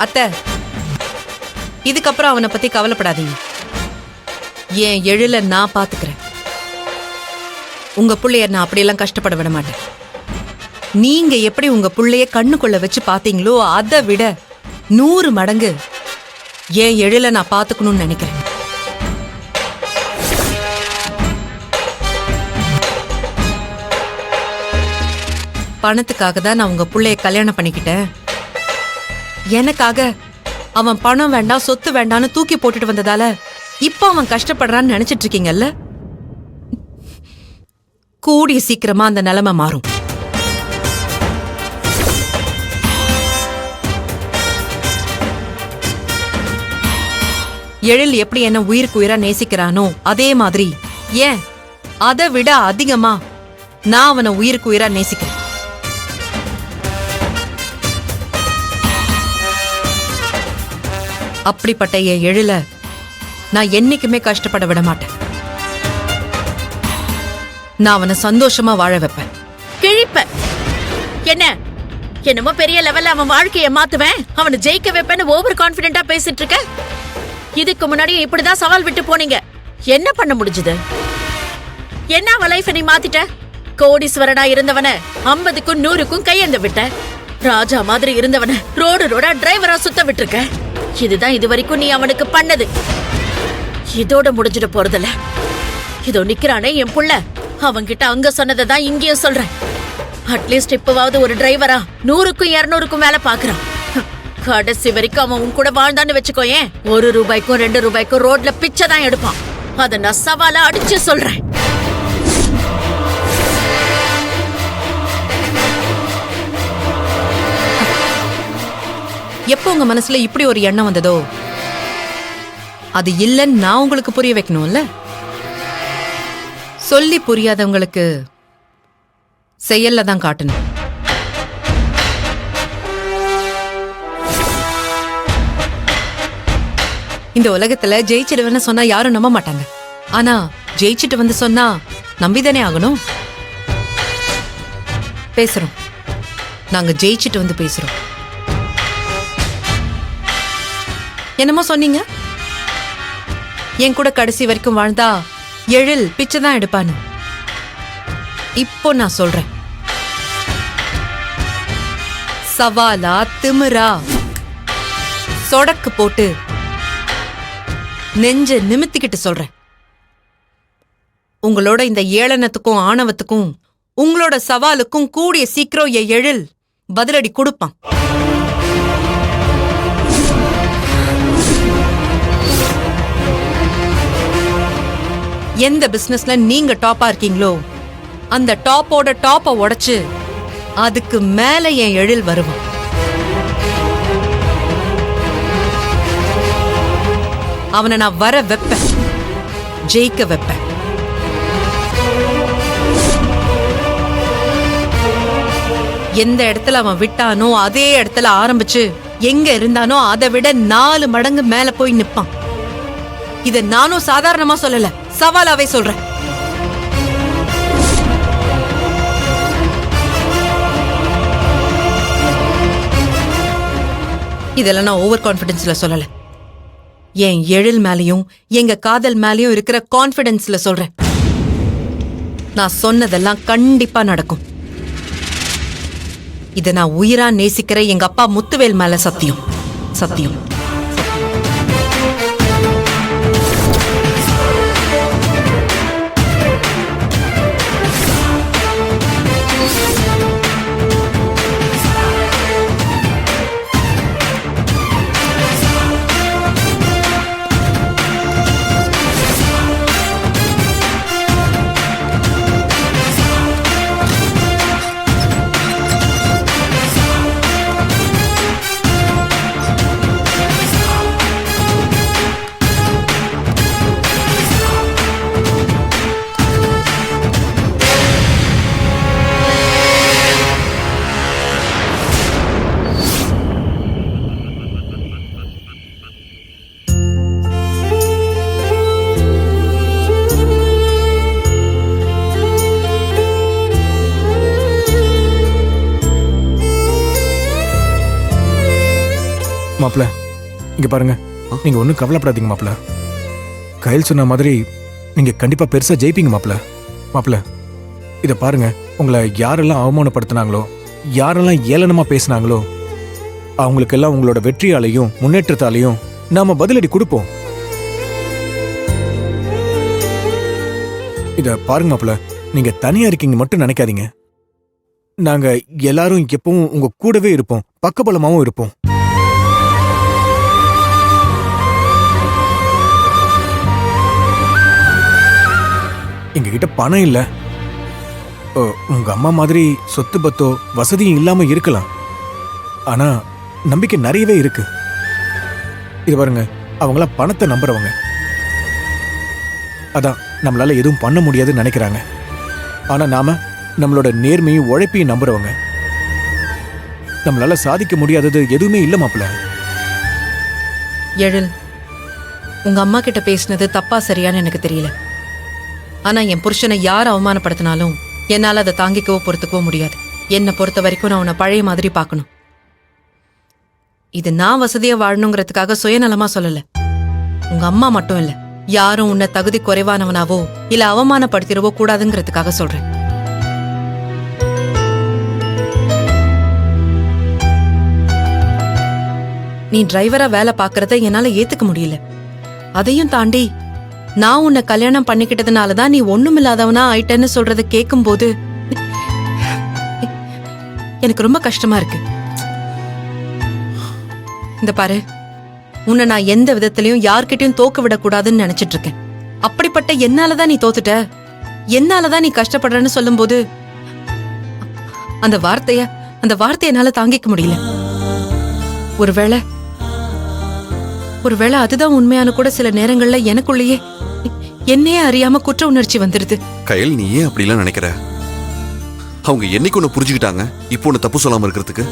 அத்தை, இதுக்கப்புறம் அவனை பத்தி கவலைப்படாதீங்க. என் எழில நான் பாத்துக்கிறேன். உங்க புள்ளைய நான் அப்படியெல்லாம் கஷ்டப்பட விட மாட்டேன். நீங்க எப்படி உங்க புள்ளைய கண்ணுக்குள்ள வச்சு பாத்தீங்களோ அதை விட 100 மடங்கு என் எழில நான் பாத்துக்கணும்னு நினைக்கிறேன். பணத்துக்காக தான் நான் உங்க புள்ளைய கல்யாணம் பண்ணிக்கிட்டேன். எனக்காக அவன் பணம் வேண்டாம் சொத்து வேண்டாம்னு தூக்கி போட்டுட்டு வந்ததால இப்ப அவன் கஷ்டப்படுறான்னு நினைச்சிட்டு இருக்கீங்கல்ல? கூடிய சீக்கிரமா அந்த நிலைமை மாறும். எழில் எப்படி என்ன உயிருக்கு உயிரா நேசிக்கிறானோ அதே மாதிரி, ஏன் அதை விட அதிகமா நான் அவனை உயிருக்கு உயிரா நேசிக்கிறேன். அப்படிப்பட்ட என் எழில நான் என்னைக்குமே கஷ்டப்பட விட மாட்டேன். நான் அவனை சந்தோஷமா வாழ வைப்பேன். கிழிப்ப என்ன என்னமோ பெரிய லெவல்ல அவன் வாழ்க்கைய மாத்துவேன், அவனை ஜெயிக்க வைப்பேன்னு ஓவர் கான்பிடென்டா பேசிட்டு இருக்க. இதுக்கு முன்னாடி இப்படிதான் சவால் விட்டு போனீங்க. என்ன பண்ண முடிஞ்சது? என்ன அவன் லைஃப் நீ மாத்திட்ட? கோடீஸ்வரனா இருந்தவன 50க்கும் 100க்கும் கையெந்த விட்ட. ராஜா மாதிரி இருந்தவன ரோடா டிரைவரா சுத்த விட்டுருக்க. இதுதான் இது வரைக்கும் நீ அவனுக்கு பண்ணது. இதோட முடிஞ்சிட போறதில்ல. இதோ நிக்கிறானே என் புள்ள, அவன்கிட்ட அங்க சொன்னதை தான் இங்கேயும் சொல்றேன். அட்லீஸ்ட் இப்பவாவது ஒரு டிரைவரா 100க்கும் 200க்கும் மேல பாக்குறான். கடைசி வரைக்கும் அவன் உன் கூட வாழ்ந்தான்னு வச்சுக்கோயேன், 1 ரூபாய்க்கும் 2 ரூபாய்க்கும் ரோட்ல பிச்சை தான் எடுப்பான். அத நான் சவாலா அடிச்சு சொல்றேன். எப்போ உங்க மனசுல இப்படி ஒரு எண்ணம் வந்ததோ அது இல்லைன்னு நான் உங்களுக்கு புரிய வைக்கணும்ல. சொல்லி புரியாதவங்களுக்கு செயல்ல தான் காட்டணும். இந்த உலகத்துல ஜெயிச்சிடுவேன்னு சொன்னா யாரும் நம்ப மாட்டாங்க. ஆனா ஜெயிச்சிட்டு வந்து சொன்னா நம்பிதானே ஆகணும். பேசுறோம், நாங்க ஜெயிச்சிட்டு வந்து பேசுறோம். என்னமோ சொன்னீங்க, என் கூட கடைசி வரைக்கும் வாழ்ந்தா எழில் பிச்சை தான் எடுப்பான்னு. இப்போ நான் சொல்றேன், சவாலா திமிரா சொடக்கு போட்டு நெஞ்ச நிமித்திக்கிட்டு சொல்றேன், உங்களோட இந்த ஏளனத்துக்கும் ஆணவத்துக்கும் உங்களோட சவாலுக்கும் கூடிய சீக்கிரம் என் எழில் பதிலடி கொடுப்பான். எந்த பிசினஸ்ல நீங்க டாப்பா இருக்கீங்களோ அந்த டாப்போட டாப்ப உடைச்சு அதுக்கு மேல என் எழில் வருவான். அவனை நான் வர வைப்பேன், ஜெயிக்க வைப்பேன். எந்த இடத்துல அவன் விட்டானோ அதே இடத்துல ஆரம்பிச்சு எங்க இருந்தானோ அதை விட 4 மடங்கு மேல போய் நிப்பான். இத நானும் சாதாரணமா சொல்லல, சவாலாவே சொல்றேன். இதெல்லாம் நான் ஓவர் கான்பிடன்ஸ்ல சொல்லல, என் எழில் மேலயும் எங்க காதல் மேலயும் இருக்கிற கான்பிடன்ஸ்ல சொல்றேன். நான் சொன்னதெல்லாம் கண்டிப்பா நடக்கும். இத நான் உயிரா நேசிக்கிற எங்க அப்பா முத்துவேல் மேல சத்தியம், சத்தியம். மாப்பிள்ள இங்க பாருங்க, நீங்க ஒன்றும் கவலைப்படாதீங்க மாப்பிள்ள. கையில் சொன்ன மாதிரி நீங்க கண்டிப்பா பெருசா ஜெயிப்பீங்க மாப்பிள்ள. மாப்பிள்ள இத பாருங்க, உங்களை யாரெல்லாம் அவமானப்படுத்தினாங்களோ, யாரெல்லாம் ஏளனமா பேசினாங்களோ, அவங்களுக்கெல்லாம் உங்களோட வெற்றியாலையும் முன்னேற்றத்தாலையும் நாம பதிலடி கொடுப்போம். இத பாருங்க மாப்பிள்ள, நீங்க தனியா இருக்கீங்க மட்டும் நினைக்காதீங்க. நாங்க எல்லாரும் எப்பவும் உங்க கூடவே இருப்போம், பக்கபலமாவும் இருப்போம். எங்க கிட்ட பணம் இல்ல, உங்க அம்மா மாதிரி சொத்து பத்தோ வசதியும் இல்லாம இருக்கலாம். ஆனா நம்பிக்கை நிறையவே இருக்கு. இது பாருங்க, அவங்கள பணத்தை நம்புறவங்க. அதான் நம்மளால எதுவும் பண்ண முடியாதுன்னு நினைக்கிறாங்க. ஆனா நாம நம்மளோட நேர்மையும் உழைப்பையும் நம்புறவங்க. நம்மளால சாதிக்க முடியாதது எதுவுமே இல்ல மாப்பிள்ள. எழில், உங்க அம்மா கிட்ட பேசினது தப்பா சரியான்னு எனக்கு தெரியல. ஆனா என் புருஷனை யார் அவமானப்படுத்தினாலும் என்னால அதை தாங்கிக்கவோ பொறுத்துக்கவோ முடியாது. என்னை பொறுத்த வரைக்கும் நான் உன்னை பழைய மாதிரி பார்க்கணும். இது நான் வசதியா வாழணுங்கிறதுக்காக சுயநலமா சொல்லல. உங்க அம்மா மட்டும் இல்ல, யாரும் உன்னை தகுதி குறைவானவனாவோ இல்ல அவமானப்படுத்திடவோ கூடாதுங்கிறதுக்காக சொல்றேன். நீ டிரைவரா வேலை பார்க்கறத என்னால ஏத்துக்க முடியல. அதையும் தாண்டி நான் உன்னை கல்யாணம் பண்ணிக்கிட்டதுனாலதான் நீ ஒண்ணுமில்லாதவனா ஆயிட்டேன்னு சொல்றத கேட்கும்போது எனக்கு ரொம்ப கஷ்டமா இருக்கு. இந்த பாரு, உன்னை நான் எந்த விதத்திலையும் யார்கிட்டயும் தோக்க விடக்கூடாதுன்னு நினைச்சிட்டு இருக்கேன். அப்படிப்பட்ட என்னாலதான் நீ தோத்துட்ட, என்னாலதான் நீ கஷ்டப்படுறன்னு சொல்லும்போது அந்த வார்த்தைய என்னால தாங்கிக்க முடியல. ஒருவேளை அதுதான் உண்மையான கூட சில நேரங்கள்ல எனக்குள்ளேயே என்னையே அறியாம குற்ற உணர்ச்சி வந்துருது. கையில் நீ ஏன் அப்படிலாம் நினைக்கிற? அவங்க என்னைக்கு ஒண்ணு புரிஞ்சுக்கிட்டாங்க இப்போ ஒண்ணு தப்பு சொல்லாம இருக்கிறதுக்கு?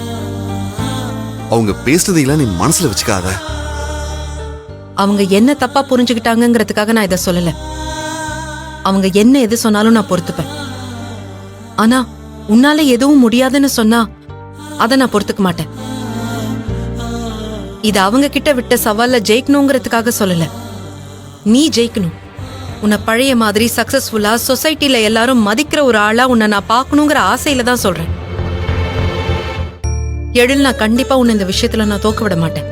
அவங்க பேசுறதையெல்லாம் நீ மனசுல வச்சுக்காத. அவங்க என்ன தப்பா புரிஞ்சுக்கிட்டாங்கிறதுக்காக நான் இதை சொல்லல. அவங்க என்ன எது சொன்னாலும் நான் பொறுத்துப்பேன். ஆனா உன்னால எதுவும் முடியாதுன்னு சொன்னா அதை நான் பொறுத்துக்க மாட்டேன். இது அவங்க கிட்ட விட்ட சவால்ல ஜெயிக்கணுங்கிறதுக்காக சொல்லல. நீ ஜெயிக்கணும். உன்னை பழைய மாதிரி சக்சஸ்ஃபுல்லா சொசைட்டில எல்லாரும் மதிக்கிற ஒரு ஆளா உன்னை நான் பார்க்கணுங்கிற ஆசையில தான் சொல்றேன். எழில், நான் கண்டிப்பா உன்னை இந்த விஷயத்துல நான் தோக்க விட மாட்டேன்.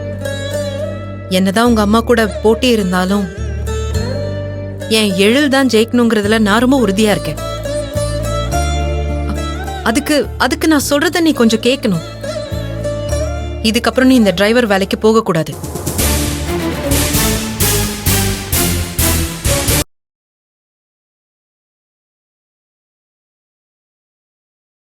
என்னதான் உங்க அம்மா கூட போட்டி இருந்தாலும் என் எழில் தான் ஜெயிக்கணுங்கிறதுல நான் ரொம்ப உறுதியா இருக்கேன். அதுக்கு நான் சொல்றத நீ கொஞ்சம் கேட்கணும். இதுக்கப்புறம் நீ இந்த டிரைவர் வேலைக்கு போக கூடாது.